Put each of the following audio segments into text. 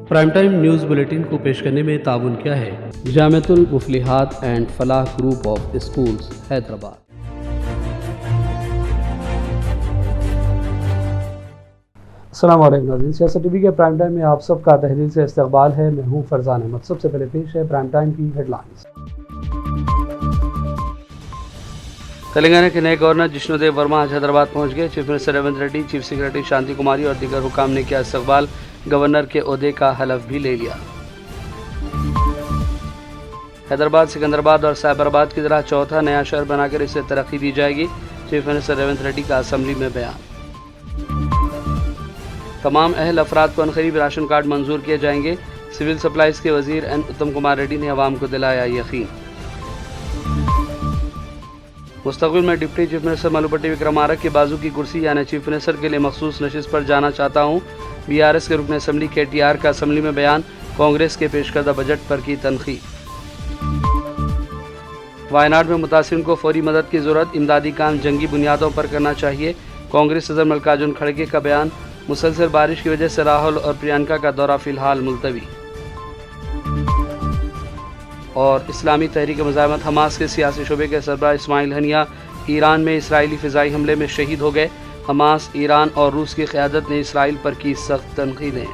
Prime time news bulletin کو پیش کرنے میں تعاون کیا ہے جامعۃ المفلحات اینڈ فلاح گروپ آف اسکولز حیدرآباد۔ السلام علیکم ناظرین، سیاست ٹی وی کے پرائم ٹائم میں آپ سب کا تہ دل سے استقبال ہے۔ میں ہوں فرزان احمد۔ سب سے پہلے پیش ہے پرائم ٹائم کی ہیڈ لائنز۔ تلنگانہ کے نئے گورنر جشنو دیو ورما آج حیدرآباد پہنچ گئے۔ Chief minister Revanth Reddy, chief secretary Shanti Kumari اور دیگر حکام نے کیا استقبال، گورنر کے عہدے کا حلف بھی لے لیا۔ حیدرآباد سکندرآباد اور سائبرآباد کی طرح چوتھا نیا شہر بنا کر اسے ترقی دی جائے گی، چیف منسٹر ریونت ریڈی کا اسمبلی میں بیان۔ تمام اہل افراد کو عنقریب راشن کارڈ منظور کیے جائیں گے، سول سپلائز کے وزیر این اتم کمار ریڈی نے عوام کو دلایا یقین۔ مستقبل میں ڈپٹی چیف منسٹر ملوپٹی وکرمارک کے بازو کی کرسی یعنی چیف منسٹر کے لیے مخصوص نشست پر جانا چاہتا ہوں، بی آر ایس کے رکن اسمبلی کے ٹی آر کا اسمبلی میں بیان، کانگریس کے پیش کردہ بجٹ پر کی تنقید۔ وائناڈ میں متاثرین کو فوری مدد کی ضرورت، امدادی کام جنگی بنیادوں پر کرنا چاہیے، کانگریس صدر ملکاجن کھڑگے کا بیان۔ مسلسل بارش کی وجہ سے راہل اور پرینکا کا دورہ فی الحال ملتوی۔ اور اسلامی تحریک مزاحمت حماس کے سیاسی شعبے کے سربراہ اسماعیل ہنیہ ایران میں اسرائیلی فضائی حملے میں شہید ہو گئے۔ حماس، ایران اور روس کی قیادت نے اسرائیل پر کی سخت تنقیدیں۔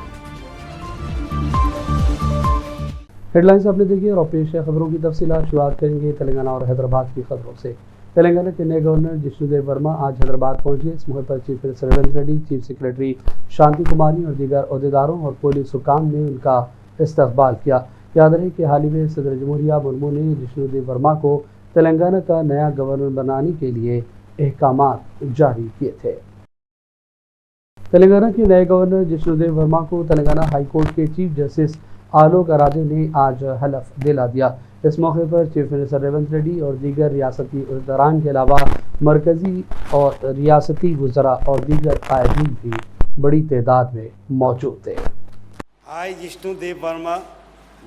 ہیڈ لائنز آپ نے دیکھی اور پیش ہے خبروں کی تفصیلات۔ شروعات کریں گے تلنگانہ اور حیدرآباد کی خبروں سے۔ تلنگانہ کے نئے گورنر جشنو دیو ورما آج حیدرآباد پہنچ گئے۔ اس موقع پر chief minister Revanth Reddy, chief secretary Shanti Kumari اور دیگر عہدیداروں اور پولیس حکام نے ان کا استقبال کیا۔ یاد رہے کہ حال ہی میں صدر جمہوریہ مرمو نے جشنو دیو ورما کو تلنگانہ کا نیا گورنر بنانے کے لیے احکامات جاری کیے تھے۔ تلنگانہ کے نئے گورنر جشنو دیو ورما کو تلنگانہ ہائی کورٹ کے چیف جسٹس آلوک ارادے نے آج حلف دلا دیا۔ اس موقع پر چیف منسٹر ریونت ریڈی اور دیگر ریاستی عہدیداران کے علاوہ مرکزی اور ریاستی وزراء اور دیگر قائدین بھی بڑی تعداد میں موجود تھے۔ I, Jishnu Dev Verma,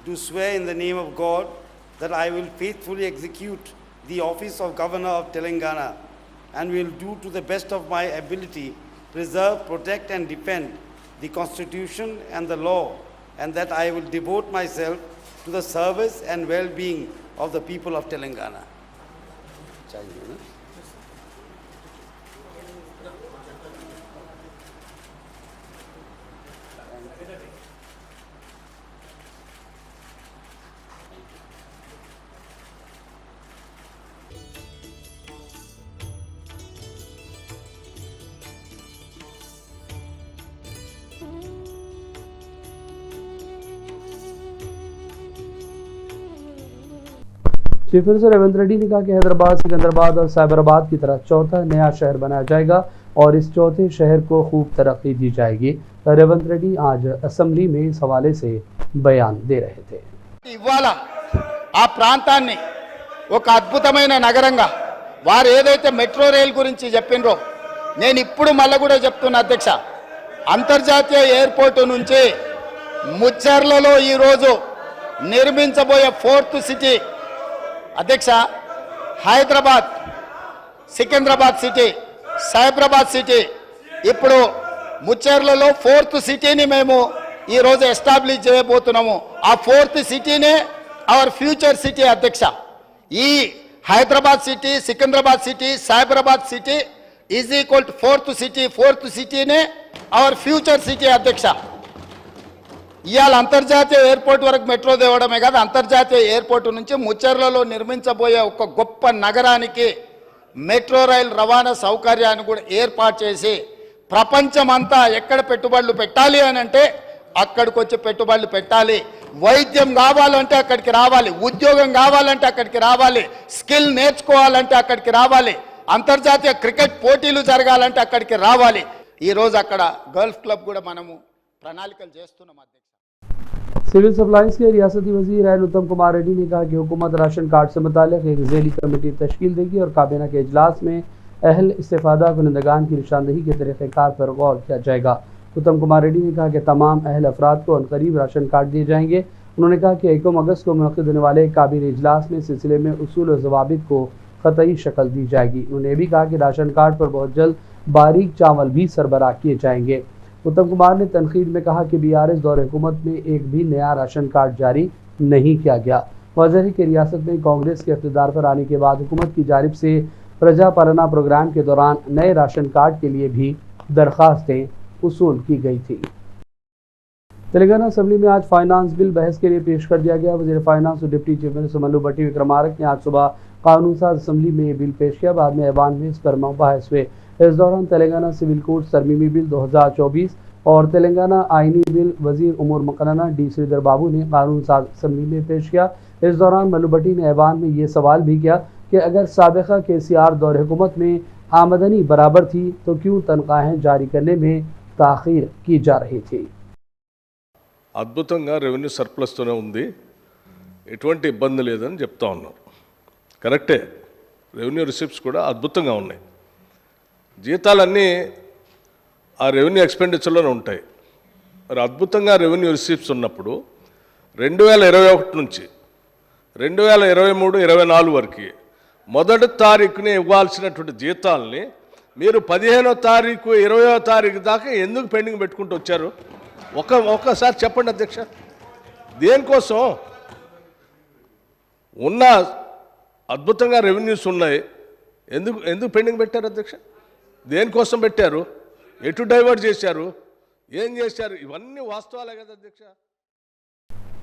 do swear in the name of God that I will faithfully execute the office of Governor of Telangana and will do to the best of my ability preserve, protect and defend the Constitution and the law, and that I will devote myself to the service and well-being of the people of Telangana. Chief minister Revanth ready نے کہا کہ حیدرآباد سکندرآباد اور سائبرآباد کی طرح چوتھا نیا شہر بنایا جائے گا اور اس چوتھے شہر کو خوب ترقی دی جائے گی۔ ریونت ریڈی آج اسمبلی میں اس حوالے سے بیان دے رہے تھے۔ ఇవాళ ఆ ప్రాంతాన్ని ఒక అద్భుతమైన నగరంగా వారు ఏదైతే మెట్రో రైల్ గురించి చెప్పినరో నేను ఇప్పుడు మళ్ళీ కూడా చెప్తున్నా అధ్యక్ష, అంతర్జాతీయ ఎయిర్పోర్ట్ నుంచి ముచ్చర్లలో ఈరోజు నిర్మించబోయే ఫోర్త్ సిటీ అధ్యక్ష, హైదరాబాద్, సికింద్రాబాద్ సిటీ, సైబరాబాద్ సిటీ, ఇప్పుడు ముచ్చేర్లలో ఫోర్త్ సిటీని మేము ఈరోజు ఎస్టాబ్లిష్ చేయబోతున్నాము। ఆ ఫోర్త్ సిటీనే అవర్ ఫ్యూచర్ సిటీ అధ్యక్ష। ఈ Hyderabad city, Secunderabad city, Cyberabad city is equal to fourth సిటీనే అవర్ ఫ్యూచర్ సిటీ అధ్యక్ష। ఇవాళ అంతర్జాతీయ ఎయిర్పోర్ట్ వరకు మెట్రో తేవడమే కాదు, అంతర్జాతీయ ఎయిర్పోర్ట్ నుంచి ముచ్చెర్లలో నిర్మించబోయే ఒక గొప్ప నగరానికి మెట్రో రైల్ రవాణా సౌకర్యాన్ని కూడా ఏర్పాటు చేసి ప్రపంచమంతా ఎక్కడ పెట్టుబడులు పెట్టాలి అని అంటే అక్కడికి వచ్చి పెట్టుబడులు పెట్టాలి। వైద్యం కావాలంటే అక్కడికి రావాలి, ఉద్యోగం కావాలంటే అక్కడికి రావాలి, స్కిల్ నేర్చుకోవాలంటే అక్కడికి రావాలి, అంతర్జాతీయ క్రికెట్ పోటీలు జరగాలంటే అక్కడికి రావాలి। ఈరోజు అక్కడ గల్ఫ్ క్లబ్ కూడా మనము ప్రణాళికలు చేస్తున్నాం అధ్యక్ష। सिविल सप्लाईज के रियासती वजीर एन उत्तम कुमार रेड्डी ने कहा कि हुकूमत राशन कार्ड से मुतालिक एक ज़ेली कमेटी तश्कील देगी और काबीना के इजलास में अहल इस्तेफादा कुनंदगान की निशानदही के तरीक़ेकार पर गौर किया जाएगा। उत्तम कुमार रेड्डी ने कहा कि तमाम अहल अफराद को अनकरीब राशन कार्ड दिए जाएंगे। उन्होंने कहा कि 1 अगस्त को मुनक़िद होने वाले काबीना इजलास में सिलसिले में उसूल और ज़वाबित को क़तई शक्ल दी जाएगी। उन्होंने भी कहा कि राशन कार्ड पर बहुत जल्द बारीक चावल भी सरबराह किए जाएंगे। उत्तम कुमार ने तनकीद में कहा कि बीआरएस दौर हुकूमत में एक भी नया राशन कार्ड जारी नहीं किया गया। वाज़ेह है कि रियासत में कांग्रेस के इक़्तिदार पर आने के बाद हुकूमत की जानिब से प्रजा पालना प्रोग्राम के दौरान नए राशन कार्ड के लिए भी दरख्वास्तें उसूल की गई थी। तेलंगाना असम्बली में आज फाइनेंस बिल बहस के लिए पेश कर दिया गया। वज़ीर फाइनेंस और डिप्टी चीफ मिनिस्टर मल्लू भट्टी विक्रमारक ने आज सुबह कानून साज असम्बली में ये बिल पेश किया। बाद में ऐवान में इस पर बहस हुए। इस दौरान तेलंगाना सिविल कोड तरमीमी बिल 2024 और तेलंगाना आइनी बिल वजीर उमूर मुकन्ना डी श्रीधर बाबू ने कानून साज असम्बली में पेश किया। इस दौरान मल्लू भट्टी ने ऐवान में ये सवाल भी किया कि अगर साबिक़ा KCR दौर हुकूमत में आमदनी बराबर थी तो क्यों तनख्वाहें जारी करने में ताख़ीर की जा रही थी। అద్భుతంగా రెవెన్యూ సర్ప్లస్తోనే ఉంది, ఎటువంటి ఇబ్బంది లేదని చెప్తా ఉన్నారు. కరెక్టే, రెవెన్యూ రిసిప్ట్స్ కూడా అద్భుతంగా ఉన్నాయి. జీతాలన్నీ ఆ రెవెన్యూ ఎక్స్పెండిచర్లోనే ఉంటాయి. మరి అద్భుతంగా రెవెన్యూ రిసిప్ట్స్ ఉన్నప్పుడు 2021 నుంచి 2023-24 వరకు మొదటి తారీఖుని ఇవ్వాల్సినటువంటి జీతాలని మీరు 15వ తారీఖు 20వ తారీఖు దాకా ఎందుకు పెండింగ్ పెట్టుకుంటూ వచ్చారు? ఒక్కసారి చెప్పండి అధ్యక్ష. దేనికోసం? ఉన్న అద్భుతంగా రెవెన్యూస్ ఉన్నాయి, ఎందుకు పెండింగ్ పెట్టారు అధ్యక్ష? దేనికోసం పెట్టారు? ఎటు డైవర్ట్ చేశారు? ఏం చేశారు? ఇవన్నీ వాస్తవాలే కదా అధ్యక్ష.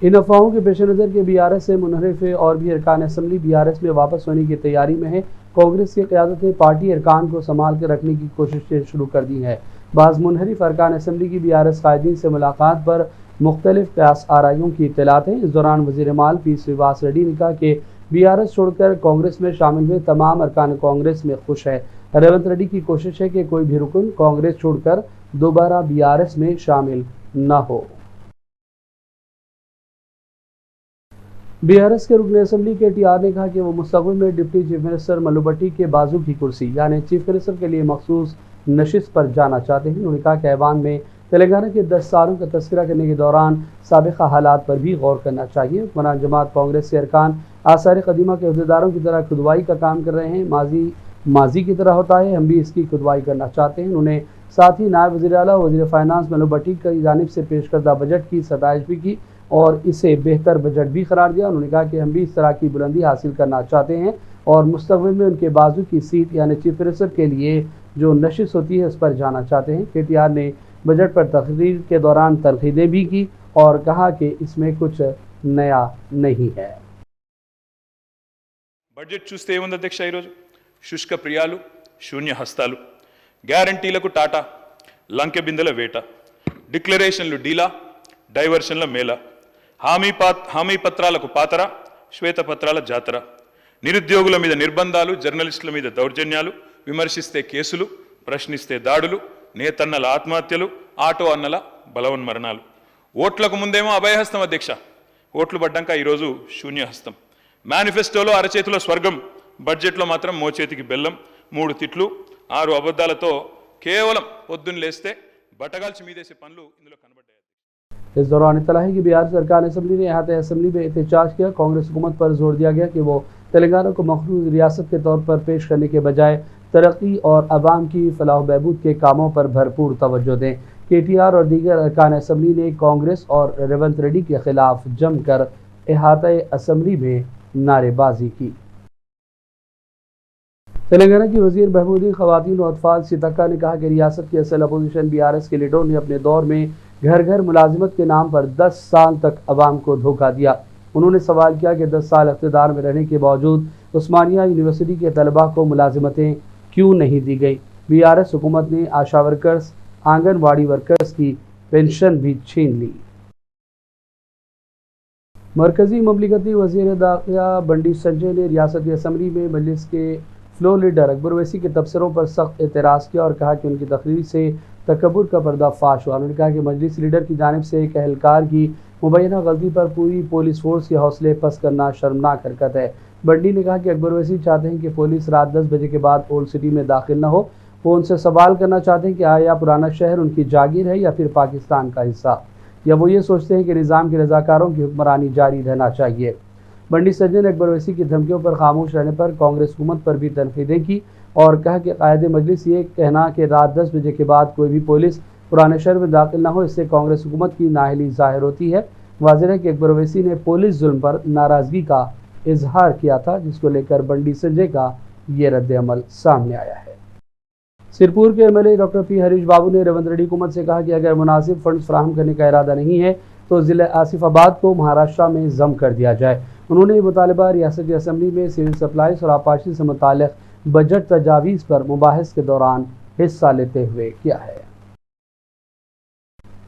इन अफवाहों के पेश नज़र के BRS से मुनहरिफ और भी अरकान असम्बली BRS में वापस होने की तैयारी में है। कांग्रेस की क़यादत ने पार्टी अरकान को संभाल कर रखने की कोशिशें शुरू कर दी हैं। बाज़ मुनहरिफ अरकान असम्बली की BRS कायदीन से मुलाकात पर मुख्तलिफ क़यास आराइयों की इत्तलात हैं। इस दौरान वज़ीर माल P. श्रीवास रेड्डी ने कहा कि BRS छोड़कर कांग्रेस में शामिल हुए तमाम अरकान कांग्रेस में खुश है। रेवंत रेड्डी की कोशिश है कि कोई भी रुकन कांग्रेस छोड़कर दोबारा BRS में शामिल न हो। BRS के रुकन असम्बली KTR ने कहा कि वो मुस्तक़बिल में डिप्टी चीफ मिनिस्टर मल्लू भट्टी के बाजू की कुर्सी यानी चीफ मिनिस्टर के लिए मखसूस नशिस्त पर जाना चाहते हैं। उन्होंने कहा कि ऐवान में तेलंगाना के 10 सालों का तस्करा करने के दौरान साबिक़ा हालात पर भी गौर करना चाहिए। हुक्मरान जमात कांग्रेस के अरकान आसार कदीमा के अहदेदारों की तरह खुदवाई का काम कर रहे हैं। माजी की तरह होता है, हम भी इसकी खुदवाई करना चाहते हैं। उन्होंने साथ ही नायब वज़ीर आला वज़ीर फाइनेंस मल्लू भट्टी की जानिब से पेश करदा बजट की सताइश भी की और इसे बेहतर बजट भी करार दिया। उन्होंने कहा कि हम भी इस तरह की बुलंदी हासिल करना चाहते हैं और मुस्तक़बिल में उनके बाजू की सीट यानी चीफ मिनिस्टर के लिए जो नशिस्त होती है उस पर जाना चाहते हैं। KTR ने बजट पर तकरीर के दौरान तनकीदें भी की और कहा कि इसमें कुछ नया नहीं है। బడ్జెట్ చూస్తే ఏముంది అధ్యక్ష? ఈరోజు శుష్క ప్రియాలు, శూన్య హస్తాలు, గ్యారంటీలకు టాటా, లంకె బిందెల వేట, డిక్లరేషన్లు డీలా, డైవర్షన్ల మేళ, హామీ పత్రాలకు పాతర, శ్వేతపత్రాల జాతర, నిరుద్యోగుల మీద నిర్బంధాలు, జర్నలిస్టుల మీద దౌర్జన్యాలు, విమర్శిస్తే కేసులు, ప్రశ్నిస్తే దాడులు, నేతన్నల ఆత్మహత్యలు, ఆటో అన్నల బలవన్మరణాలు. ఓట్లకు ముందేమో అభయహస్తం అధ్యక్ష, ఓట్లు పడ్డాక ఈరోజు శూన్యహస్తం. మేనిఫెస్టోలో అరచేతిలో స్వర్గం, బడ్జెట్లో మాత్రం మోచేతికి బెల్లం, 3 తిట్లు 6 అబద్ధాలతో కేవలం పొద్దున్న లేస్తే బట్టగాల్చి మీదేసే పనులు ఇందులో కనబడ్డాయి. इस दौरान इत्तला है कि BRS अरकान असम्बली ने अहाते असम्बली में एहतजाज किया। कांग्रेस हुकूमत पर जोर दिया गया कि वो तेलंगाना को मखसूस रियासत के तौर पर पेश करने के बजाय तरक्की और अवाम की फलाह बहबूद के कामों पर भरपूर तवज्जो दें। KTR और दीगर अरकान असम्बली ने कांग्रेस और रेवंत रेड्डी के खिलाफ जमकर अहाते असम्बली में नारेबाजी की। तेलंगाना की वजीर बहबूदी ख़वातीन और अतफाल सीतक्का ने कहा कि रियासत की असल अपोजिशन BRS के लीडरों ने अपने दौर में घर घर मुलाजिमत के नाम पर 10 साल तक अवाम को धोखा दिया। उन्होंने सवाल किया कि 10 साल इक़्तिदार में रहने के बावजूद उस्मानिया यूनिवर्सिटी के तलबा को मुलाजिमतें क्यों नहीं दी गई। BRS हुकूमत ने आशा वर्कर्स, आंगनवाड़ी वर्कर्स की पेंशन भी छीन ली। मरकजी ममलिकती वज़ीर दाखिला बंडी संजय ने रियासती असम्बली में मजलिस के फ्लोर लीडर अकबर ओवैसी के तबसरों पर सख्त एतराज़ किया और कहा कि उनकी तकरीर से तकब्बुर का पर्दाफाश हुआ। उन्होंने कहा कि मजलिस लीडर की जानिब से एक अहलकार की मुबैना गलती पर पूरी पुलिस फोर्स के हौसले पस्त करना शर्मनाक हरकत है। बंडी ने कहा कि अकबर ओवैसी चाहते हैं कि पुलिस रात 10 बजे के बाद ओल्ड सिटी में दाखिल न हो। वो उनसे सवाल करना चाहते हैं कि आया पुराना शहर उनकी जागीर है या फिर पाकिस्तान का हिस्सा, या वो ये सोचते हैं कि निज़ाम के रज़ाकारों की हुक्मरानी जारी रहना चाहिए। बंडी संजय ने अकबर ओवैसी की धमकियों पर खामोश रहने पर कांग्रेस हुकूमत पर भी तनकीदें की और कहा कि कायदे मजलिस ये कहना कि रात 10 बजे के बाद कोई भी पुलिस पुराने शहर में दाखिल न हो, इससे कांग्रेस हुकूमत की नाअहली जाहिर होती है। वाज़ेह है कि अकबर ओवैसी ने पुलिस जुल्म पर नाराज़गी का इजहार किया था, जिसको लेकर बंडी संजय का ये रद्द अमल सामने आया है। सिरपुर के एमएलए डॉक्टर पी हरीश बाबू ने रेवंत रेड्डी हुकूमत से कहा कि अगर मुनासिब फंड्स फराहम करने का इरादा नहीं है तो ज़िले आसिफाबाद को महाराष्ट्र में ज़म कर दिया जाए। उन्होंने ये मुतालबा रियासती असम्बली में सिविल सप्लाईज और आपाशी से मुताल्लिक़ बजट तजावीज़ पर मुबाहिस के दौरान हिस्सा लेते हुए किया है।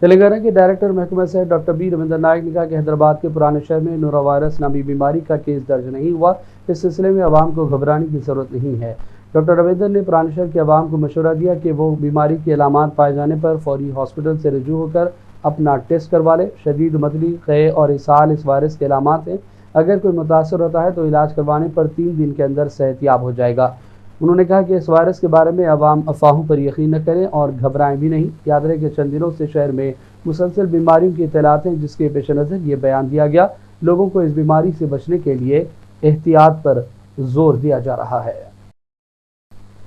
तेलंगाना के डायरेक्टर महकमा सेहत डॉक्टर बी रविंद्र नायक ने कहा कि हैदराबाद के पुराने शहर में नोरा वायरस नामी बीमारी का केस दर्ज नहीं हुआ। इस सिलसिले में आवाम को घबराने की ज़रूरत नहीं है। डॉक्टर रविंद्र ने पुराने शहर के आवाम को मशवरा दिया कि वो बीमारी के अलामात पाए जाने पर फौरी हॉस्पिटल से रजू होकर अपना टेस्ट करवा ले। शदीद मतली, क़े और इसहाल इस वायरस के अलामात हैं। अगर कोई मुतासर होता है तो इलाज करवाने पर 3 दिन के अंदर सेहतयाब हो जाएगा। उन्होंने कहा कि इस वायरस के बारे में आवाम अफवाहों पर यकीन न करें और घबराएं भी नहीं। याद रहे कि चंद दिनों से शहर में मुसलसल बीमारियों की इत्तलात हैं, जिसके पेश नज़र ये बयान दिया गया। लोगों को इस बीमारी से बचने के लिए एहतियात पर जोर दिया जा रहा है।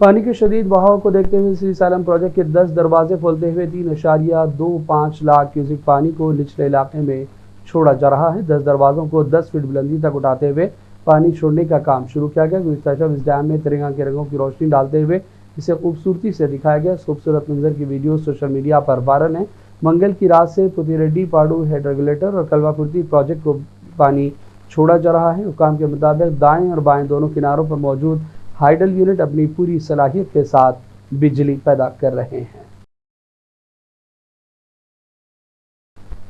पानी के शदीद बहाव को देखते हुए श्री सालम प्रोजेक्ट के 10 दरवाजे खोलते हुए 3.25 लाख क्यूसिक पानी को निचले इलाके में छोड़ा जा रहा है। 10 दरवाज़ों को 10 फीट बुलंदी तक उठाते हुए पानी छोड़ने का काम शुरू किया गया। गुज़िश्ता शब इस डैम में तिरंगा के रंगों की रोशनी डालते हुए इसे खूबसूरती से दिखाया गया। इस खूबसूरत मंजर की वीडियो सोशल मीडिया पर वायरल है। मंगल की रात से पुतिरेड्डी पाडू हेड रेगुलेटर और कलवाकुर्ती प्रोजेक्ट को पानी छोड़ा जा रहा है। हुकाम के मुताबिक दाएं और बाएं दोनों किनारों पर मौजूद हाइडल यूनिट अपनी पूरी सलाहियत के साथ बिजली पैदा कर रहे हैं।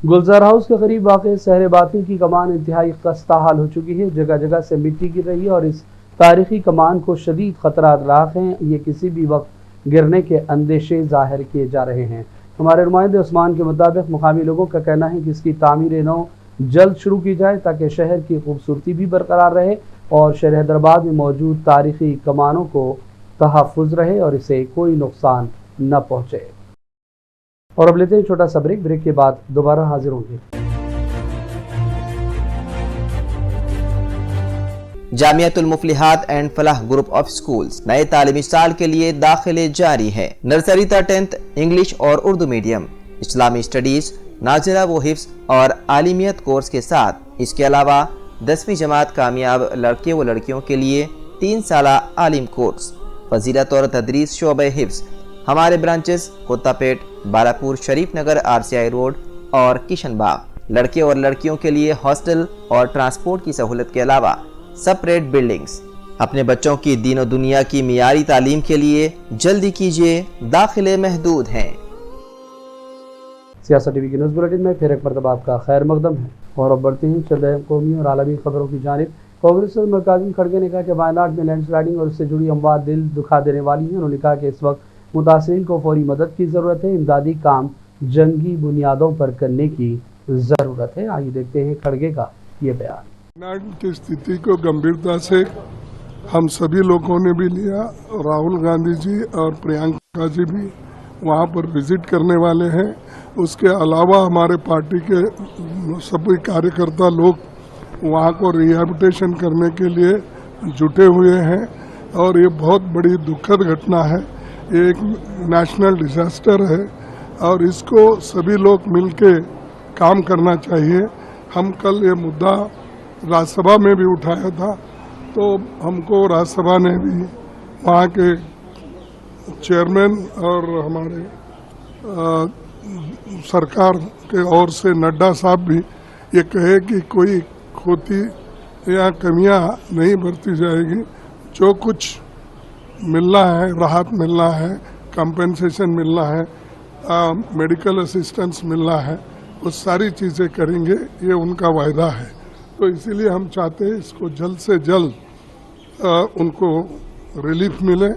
गुलजार हाउस के करीब वाक़ सहरे बातिल की कमान इंतहाई खस्ता हाल हो चुकी है। जगह जगह से मिट्टी गिर रही है और इस तारीखी कमान को शदीद खतरात राख हैं। ये किसी भी वक्त गिरने के अंदेशे जाहिर किए जा रहे हैं। हमारे नुमाइंदे उस्मान के मुताबिक मुकामी लोगों का कहना है कि इसकी तामीर नौ जल्द शुरू की जाए ताकि शहर की खूबसूरती भी बरकरार रहे और शहर हैदराबाद में मौजूद तारीखी कमानों को तहफ़्फ़ुज़ रहे और इसे कोई नुकसान न पहुँचे। और अब लेते हैं छोटा सा ब्रेक। ब्रेक के बाद दोबारा हाजिर होंगे। Jamiatul Muflihat and Falah group of schools नए तालीमी साल के लिए दाखिले जारी है। नर्सरी तक 10th इंग्लिश और उर्दू मीडियम, इस्लामी स्टडीज, नाज़िला व हिफ्ज़ और आलिमियत कोर्स के साथ इसके अलावा 10वीं जमात कामयाब लड़के व लड़कियों के लिए 3 साला आलिम कोर्स, फजीलत और तदरीस शोबे हिफ्ज़। हमारे ब्रांचेस कोत्तापेट, बालापुर, शरीफ नगर, RCI रोड और किशन बाग। लड़के और लड़कियों के लिए हॉस्टल और ट्रांसपोर्ट की सहूलत के अलावा सेपरेट बिल्डिंग्स। अपने बच्चों की दीन और दुनिया की मियारी तालीम के लिए जल्दी कीजिए, दाखिले महदूद हैं। सियासत टीवी की न्यूज़ बुलेटिन में फिर एक मरतबा आपका खैर मकदम है और अब बढ़ते हैं चंद अहम कौमी और आलमी खबरों की जानिब। कांग्रेस मल्लिकार्जुन खड़गे ने कहा कि वायनाड में लैंडस्लाइडिंग और उससे जुड़ी अमवात दिल दुखा देने वाली हैं। उन्होंने कहा कि इस वक्त मुतासिरीन को फौरी मदद की ज़रूरत है। इमदादी काम जंगी बुनियादों पर करने की ज़रूरत है। आइए देखते हैं खड़गे का ये बयान। वायनाड की स्थिति को गंभीरता से हम सभी लोगों ने भी लिया। राहुल गांधी जी और प्रियंका जी भी वहाँ पर विजिट करने वाले हैं। उसके अलावा हमारे पार्टी के सभी कार्यकर्ता लोग वहाँ को रिहैबिलिटेशन करने के लिए जुटे हुए हैं और ये बहुत बड़ी दुखद घटना है। ये एक नेशनल डिजास्टर है और इसको सभी लोग मिलके काम करना चाहिए। हम कल ये मुद्दा राज्यसभा में भी उठाया था, तो हमको राज्यसभा ने भी वहाँ के चेयरमैन और हमारे सरकार के ओर से नड्डा साहब भी ये कहे कि कोई खोती या कमियां नहीं बरती जाएगी। जो कुछ मिलना है, राहत मिलना है, कंपेंसेशन मिलना है, मेडिकल असिस्टेंस मिलना है, वो सारी चीज़ें करेंगे, ये उनका वायदा है। तो इसीलिए हम चाहते हैं इसको जल्द से जल्द उनको रिलीफ मिले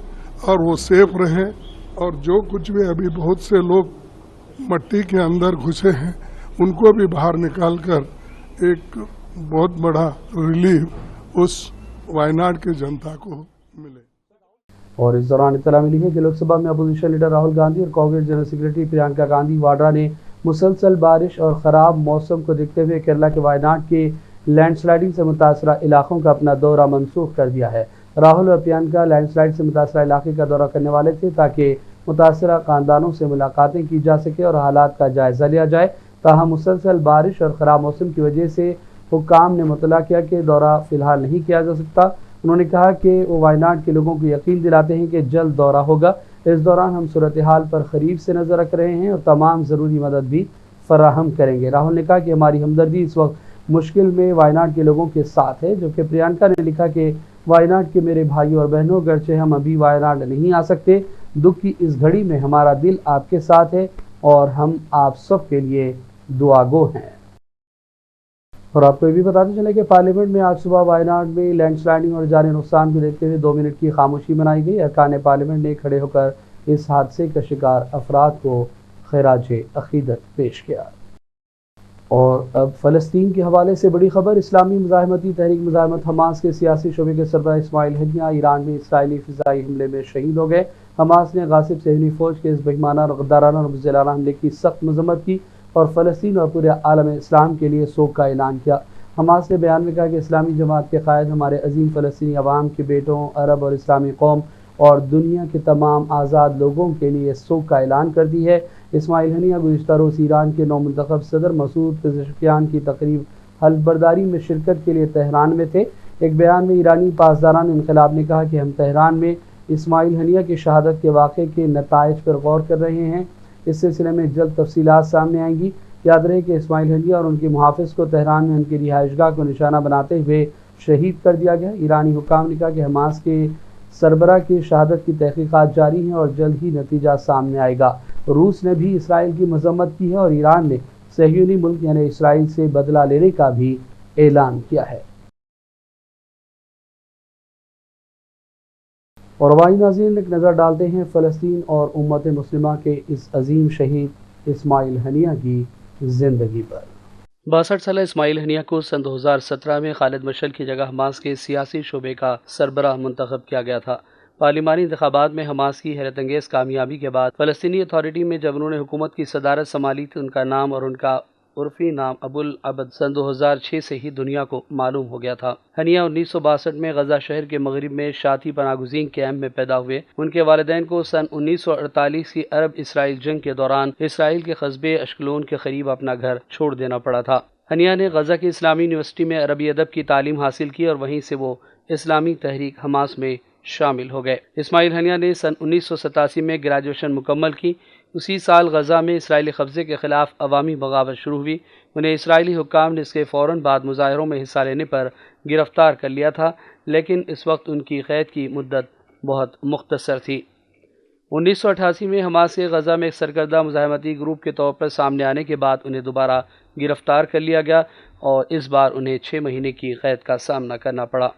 और वो सेफ रहे और जो कुछ भी अभी बहुत से लोग मट्टी के अंदर घुसे हैं उनको भी बाहर निकालकर एक बहुत बड़ा रिलीफ उस वायनाड के जनता को मिले। और इस दौरान इत्तला मिली है कि लोकसभा में अपोजिशन लीडर राहुल गांधी और कांग्रेस जनरल सेक्रेटरी प्रियंका गांधी वाड्रा ने मुसलसल बारिश और ख़राब मौसम को देखते हुए केरला के वायनाड के लैंडस्लाइडिंग से मुतासरा इलाकों का अपना दौरा मनसूख कर दिया है। राहुल और प्रियंका लैंडस्लाइड से मुतासरा इलाके का दौरा करने वाले थे ताकि متاثرہ خاندانوں سے ملاقاتیں کی جا سکے اور حالات کا جائزہ لیا جائے۔ تاہم مسلسل بارش اور خراب موسم کی وجہ سے حکام نے مطلع کیا کہ دورہ فی الحال نہیں کیا جا سکتا۔ انہوں نے کہا کہ وہ وائناڈ کے لوگوں کو یقین دلاتے ہیں کہ جلد دورہ ہوگا۔ اس دوران ہم صورتحال پر قریب سے نظر رکھ رہے ہیں اور تمام ضروری مدد بھی فراہم کریں گے۔ راہل نے کہا کہ ہماری ہمدردی اس وقت مشکل میں وائناڈ کے لوگوں کے ساتھ ہے، جبکہ پریانکا نے لکھا کہ وائناڈ کے میرے بھائیوں اور بہنوں، گرچہ ہم ابھی وائناڈ نہیں آ سکتے، دکھ کی اس گھڑی میں ہمارا دل آپ کے ساتھ ہے اور ہم آپ سب کے لیے دعا گو ہیں۔ اور آپ کو یہ بھی بتاتے چلے کہ پارلیمنٹ میں آج صبح وائناڈ میں لینڈ سلائڈنگ اور جانی نقصان کو دیکھتے ہوئے 2 منٹ کی خاموشی منائی گئی۔ ارکان پارلیمنٹ نے کھڑے ہو کر اس حادثے کا شکار افراد کو خراج عقیدت پیش کیا۔ اور اب فلسطین کے حوالے سے بڑی خبر، اسلامی مزاحمتی تحریک مزاحمت حماس کے سیاسی شعبے کے سربراہ اسماعیل ہنیہ ایران میں اسرائیلی فضائی حملے میں شہید ہو گئے۔ حماس نے غاصب صہیونی فوج کے اس بےایمانہ اور غدارانہ اور بزدلانہ حملے کی سخت مذمت کی اور فلسطین اور پورے عالم اسلام کے لیے سوگ کا اعلان کیا۔ حماس نے بیان میں کہا کہ اسلامی جماعت کے قائد ہمارے عظیم فلسطینی عوام کے بیٹوں، عرب اور اسلامی قوم اور دنیا کے تمام آزاد لوگوں کے لیے سوگ کا اعلان کرتی ہے۔ اسماعیل ہنیہ گزشتہ روز ایران کے نومنتخب صدر مسعود پزشکیان کی تقریب حلف برداری میں شرکت کے لیے تہران میں تھے۔ ایک بیان میں ایرانی پاسداران انقلاب نے کہا کہ ہم تہران میں اسماعیل ہنیہ کی شہادت کے واقعے کے نتائج پر غور کر رہے ہیں۔ اس سلسلے میں جلد تفصیلات سامنے آئیں گی۔ یاد رہے کہ اسماعیل ہنیہ اور ان کے محافظ کو تہران میں ان کی رہائش گاہ کو نشانہ بناتے ہوئے شہید کر دیا گیا۔ ایرانی حکام نے کہا کہ حماس کے سربراہ کی شہادت کی تحقیقات جاری ہیں اور جلد ہی نتیجہ سامنے آئے گا۔ روس نے بھی اسرائیل کی مذمت کی ہے اور ایران نے صہیونی ملک یعنی اسرائیل سے بدلہ لینے کا بھی اعلان کیا ہے۔ اور ہماری ناظرین ایک نظر ڈالتے ہیں فلسطین اور امت مسلمہ کے اس عظیم شہید اسماعیل ہنیہ کی زندگی پر۔ 62 سالہ اسماعیل ہنیہ کو سن 2017 میں خالد مشعل کی جگہ حماس کے سیاسی شعبے کا سربراہ منتخب کیا گیا تھا۔ پارلیمانی انتخابات میں حماس کی حیرت انگیز کامیابی کے بعد فلسطینی اتھارٹی میں جب انہوں نے حکومت کی صدارت سنبھالی تو ان کا نام اور ان کا عرفی نام ابو العبد سن 2006 سے ہی دنیا کو معلوم ہو گیا تھا۔ ہنیہ 1962 میں غزہ شہر کے مغرب میں شاتی پناہ گزین کیمپ میں پیدا ہوئے۔ ان کے والدین کو سن 1948 کی عرب اسرائیل جنگ کے دوران اسرائیل کے قصبے اشکلون کے قریب اپنا گھر چھوڑ دینا پڑا تھا۔ ہنیہ نے غزہ کی اسلامی یونیورسٹی میں عربی ادب کی تعلیم حاصل کی اور وہیں سے وہ اسلامی تحریک حماس میں شامل ہو گئے۔ اسماعیل ہنیہ نے سن 1987 میں گریجویشن مکمل کی۔ اسی سال غزہ میں اسرائیلی قبضے کے خلاف عوامی بغاوت شروع ہوئی۔ انہیں اسرائیلی حکام نے اس کے فوراً بعد مظاہروں میں حصہ لینے پر گرفتار کر لیا تھا، لیکن اس وقت ان کی قید کی مدت بہت مختصر تھی۔ 1988 میں حماس سے غزہ میں ایک سرکردہ مزاحمتی گروپ کے طور پر سامنے آنے کے بعد انہیں دوبارہ گرفتار کر لیا گیا اور اس بار انہیں 6 مہینے کی قید کا سامنا کرنا پڑا۔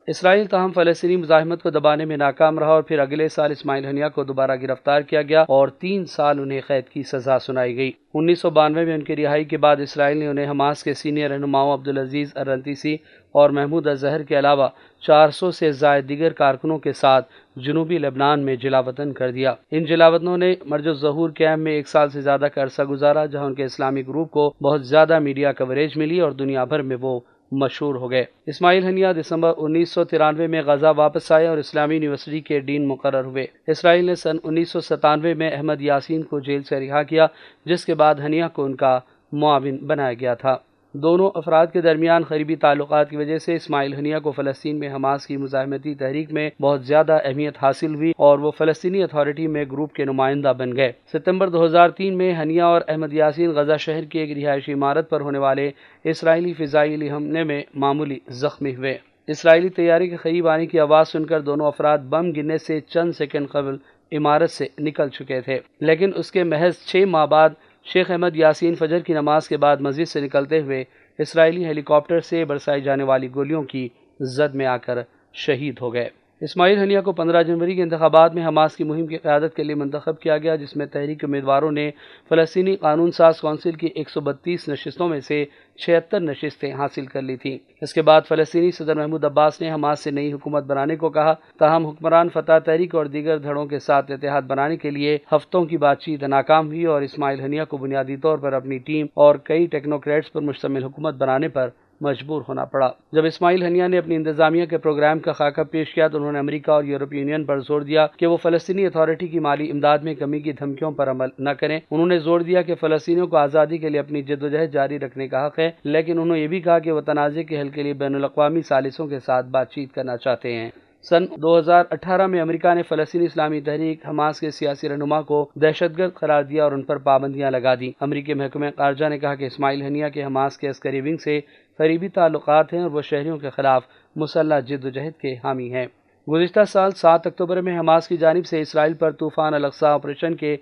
اسرائیل تاہم فلسطینی مزاحمت کو دبانے میں ناکام رہا اور پھر اگلے سال اسماعیل ہنیہ کو دوبارہ گرفتار کیا گیا اور 3 سال انہیں قید کی سزا سنائی گئی۔ 1992 میں ان کی رہائی کے بعد اسرائیل نے انہیں حماس کے سینئر رہنماؤں عبدالعزیز الرنتیسی اور محمود الظہر کے علاوہ 400 سے زائد دیگر کارکنوں کے ساتھ جنوبی لبنان میں جلا وطن کر دیا۔ ان جلا وطنوں نے مرج الظہور کیمپ میں 1 سال سے زیادہ کا عرصہ گزارا، جہاں ان کے اسلامی گروپ کو بہت زیادہ میڈیا کوریج ملی اور دنیا بھر میں وہ مشہور ہو گئے۔ اسماعیل ہنیہ دسمبر 1993 میں غزہ واپس آئے اور اسلامی یونیورسٹی کے ڈین مقرر ہوئے۔ اسرائیل نے سن 1997 میں احمد یاسین کو جیل سے رہا کیا، جس کے بعد ہنیہ کو ان کا معاون بنایا گیا تھا۔ دونوں افراد کے درمیان قریبی تعلقات کی وجہ سے اسماعیل ہنیہ کو فلسطین میں حماس کی مزاحمتی تحریک میں بہت زیادہ اہمیت حاصل ہوئی اور وہ فلسطینی اتھارٹی میں گروپ کے نمائندہ بن گئے۔ ستمبر 2003 میں ہنیہ اور احمد یاسین غزہ شہر کی ایک رہائشی عمارت پر ہونے والے اسرائیلی فضائی حملے میں معمولی زخمی ہوئے۔ اسرائیلی طیارے کے قریب آنے کی آواز سن کر دونوں افراد بم گرنے سے چند سیکنڈ قبل عمارت سے نکل چکے تھے، لیکن اس کے محض 6 ماہ بعد شیخ احمد یاسین فجر کی نماز کے بعد مسجد سے نکلتے ہوئے اسرائیلی ہیلی کاپٹر سے برسائی جانے والی گولیوں کی زد میں آ کر شہید ہو گئے۔ اسماعیل ہنیہ کو 15 جنوری کے انتخابات میں حماس کی مہم کی قیادت کے لیے منتخب کیا گیا، جس میں تحریک امیدواروں نے فلسطینی قانون ساز کونسل کی 132 نشستوں میں سے 76 نشستیں حاصل کر لی تھیں۔ اس کے بعد فلسطینی صدر محمود عباس نے حماس سے نئی حکومت بنانے کو کہا، تاہم حکمران فتح تحریک اور دیگر دھڑوں کے ساتھ اتحاد بنانے کے لیے ہفتوں کی بات چیت ناکام ہوئی اور اسماعیل ہنیہ کو بنیادی طور پر اپنی ٹیم اور کئی ٹیکنوکریٹس پر مشتمل حکومت بنانے پر मजबूर होना पड़ा। जब इस्माइल हनिया ने अपनी इंतजामिया के प्रोग्राम का खाका पेश किया तो उन्होंने अमेरिका और यूरोपीय यूनियन पर जोर दिया कि वो फलस्तीनी अथॉरिटी की माली इमदाद में कमी की धमकियों पर अमल न करें। उन्होंने जोर दिया कि फलस्तीनियों को आज़ादी के लिए अपनी जद्दोजहद जारी रखने का हक है, लेकिन उन्होंने ये भी कहा कि वो तनाज़े के हल के लिए बैनुल अक़वामी सालिसों के साथ बातचीत करना चाहते हैं। सन 2018 में अमेरिका ने फ़लस्तीनी इस्लामी तहरीक हमास के सियासी रहनुमा को दहशतगर्द करार दिया और उन पर पाबंदियां लगा दी। अमेरिकी महकमे ख़ारजा ने कहा कि इस्माइल हनिया के हमास के अस्करी विंग से करीबी ताल्लुकात हैं और वो शहरियों के खिलाफ मुसल्लह जिद्दोजहद के हामी हैं। गुज़िश्ता साल 7 अक्टूबर में हमास की जानिब से इसराइल पर तूफ़ान अल-अक़सा ऑपरेशन के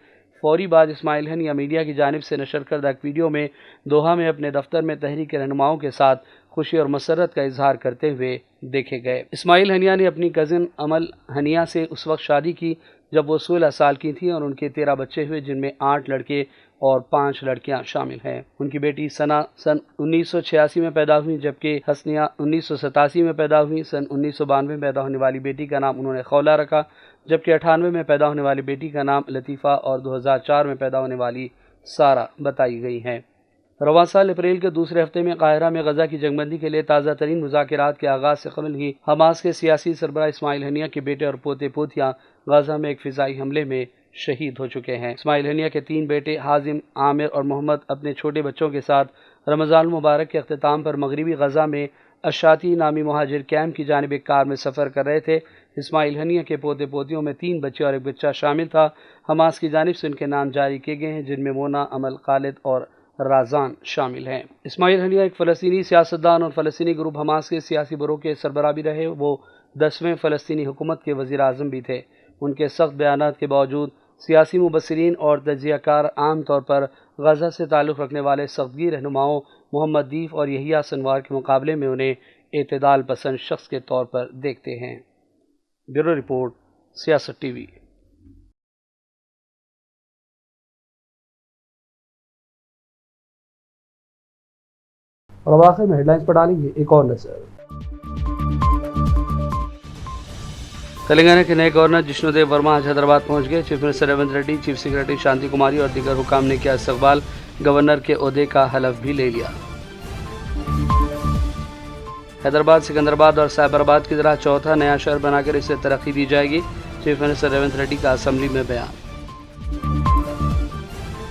फौरी बाद इस्माइल हनिया मीडिया की जानिब से नशर करदा एक वीडियो में दोहा में अपने दफ्तर में तहरीक के रहनुमाओं के साथ खुशी और मसरत का इजहार करते हुए देखे गए। इस्माइल हनिया ने अपनी कज़न अमल हनिया से उस वक्त शादी की जब वो 16 साल की थी और उनके 13 बच्चे हुए, जिनमें 8 लड़के और 5 लड़कियां शामिल हैं। उनकी बेटी सना सन 1986 में पैदा हुई, जबकि हसनिया 1987 में पैदा हुई। सन 1992 में पैदा होने वाली बेटी का नाम उन्होंने खौला रखा, जबकि 98 में पैदा होने वाली बेटी का नाम लतीफ़ा और 2004 में पैदा होने वाली सारा बताई गई हैं। रवां साल अप्रैल के दूसरे हफ्ते में काहिरा में गजा की जंगबंदी के लिए ताज़ा तरीन मुज़ाकरात के आगाज़ से कबल ही हमास के सियासी सरबराह इस्माइल हनिया के बेटे और पोते पोतियाँ गजा में एक फ़िज़ाई हमले में शहीद हो चुके हैं। इस्माइल हनिया के 3 बेटे हाजिम, आमिर और मोहम्मद अपने छोटे बच्चों के साथ रमज़ान मुबारक के अख्तिताम पर मगरबी गजा में अशाती नामी मुहाजिर कैंप की जानिब एक कार में सफ़र कर रहे थे। इस्माइल हनिया के पोते पोतियों में 3 बच्चे और 1 बच्चा शामिल था। हमास की जानिब से उनके नाम जारी किए गए हैं, जिनमें मोना, अमल, खालिद और राजान शामिल हैं। इस्माइल हनिया एक फ़लस्तीनी सियासतदान और फ़लस्तीनी ग्रुप हमास के सियासी बरों के सरबराह भी रहे। वो 10वें फ़लस्तीनी हुकूमत के वज़ीर आज़म भी थे। उनके सख्त बयानात के बावजूद सियासी मुबस्सिरीन और तज्ज़ियाकार आम तौर पर गजा से ताल्लुक़ रखने वाले सख्तगीर रहनुमाओं मोहम्मद दीफ और यहिया सनवार के मुकाबले में उन्हें एतदाल पसंद शख्स के तौर पर देखते हैं। ब्यूरो रिपोर्ट, सियासत टीवी। और अब आखिर में हेडलाइंस पर डालेंगे एक और नजर। तेलंगाना के नए गवर्नर जिष्णुदेव वर्मा आज हैदराबाद पहुंच गए। Chief minister Revanth Reddy, chief secretary Shanti Kumari और दीगर हुकाम ने किया इस्तकबाल। गवर्नर के ओहदे का हलफ भी ले लिया। हैदराबाद, सिकंदराबाद और साइबराबाद की तरह चौथा नया शहर बनाकर इसे तरक्की दी जाएगी। चीफ मिनिस्टर रेवंत रेड्डी का असम्बली में बयान।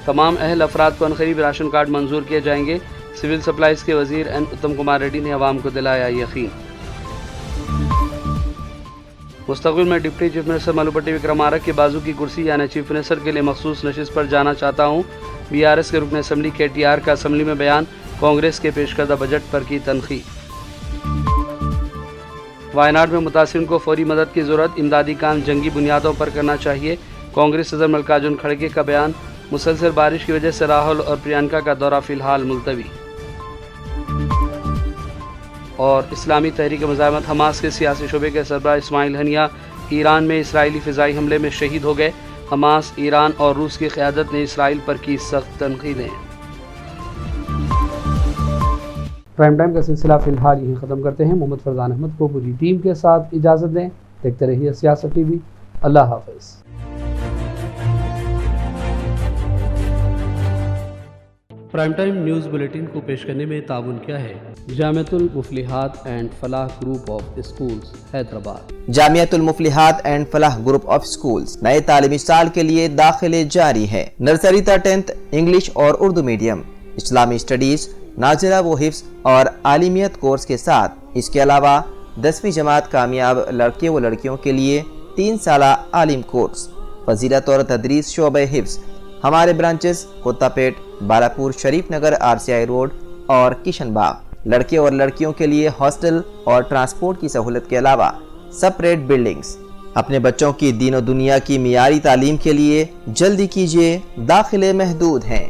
तमाम अहल अफराद को अनकरीब राशन कार्ड मंजूर किए जाएंगे। सिविल सप्लाईज के वजीर एन उत्तम कुमार रेड्डी ने अवाम को दिलाया यकीन। मुस्तकबिल में डिप्टी चीफ मिनिस्टर मलुपट्टी विक्रमारक की बाजू की कुर्सी यानी चीफ मिनिस्टर के लिए मखसूस नशिस्त पर जाना चाहता हूँ। BRS के रुकन असम्बली KTR का असम्बली में बयान। कांग्रेस के पेश करदा बजट पर की तनखी। वायनाड में मुतासिरीन को फौरी मदद की जरूरत, इमदादी काम जंगी बुनियादों पर करना चाहिए। कांग्रेस सदर मल्लिकार्जुन खड़गे का बयान। मुसलसल बारिश की वजह से राहुल और प्रियंका का दौरा फिलहाल मुलतवी। और इस्लामी तहरीक मुज़ाहमत हमास के सियासी शोबे के सरबराह इस्माइल हनिया ईरान में इसराइली फ़िज़ाई हमले में शहीद हो गए। हमास, ईरान और रूस की क़यादत ने इसराइल पर की सख्त तनक़ीदें। प्राइम टाइम का सिलसिला फ़िलहाल यहीं ख़त्म करते हैं। मोहम्मद फरजान अहमद को पूरी टीम के साथ इजाज़त दें। देखते रहिए सियासत टीवी। अल्लाह हाफ़िज़। प्राइम टाइम न्यूज़ बुलेटिन को पेश करने में ताउन किया है Jamiatul Muflihat and Falah group of schools Hyderabad. Jamiatul Muflihat and Falah group of schools नए तालीमी साल के लिए दाखिले जारी है। नर्सरी तक 10th इंग्लिश और उर्दू मीडियम, इस्लामी स्टडीज, नाज़िला व हिफ्ज़ और आलिमियत कोर्स के साथ इसके अलावा 10वीं जमात कामयाब लड़के व लड़कियों के लिए 3 साला आलिम कोर्स, फजीलत और तदरीस शोबे हिफ्ज़। हमारे ब्रांचेस कोत्तापेट, बालापुर, शरीफ नगर, RCI रोड और किशन बाग। लड़के और लड़कियों के लिए हॉस्टल और ट्रांसपोर्ट की सहूलत के अलावा सेपरेट बिल्डिंग्स। अपने बच्चों की दीन और दुनिया की मियारी तालीम के लिए जल्दी कीजिए, दाखिले महदूद हैं।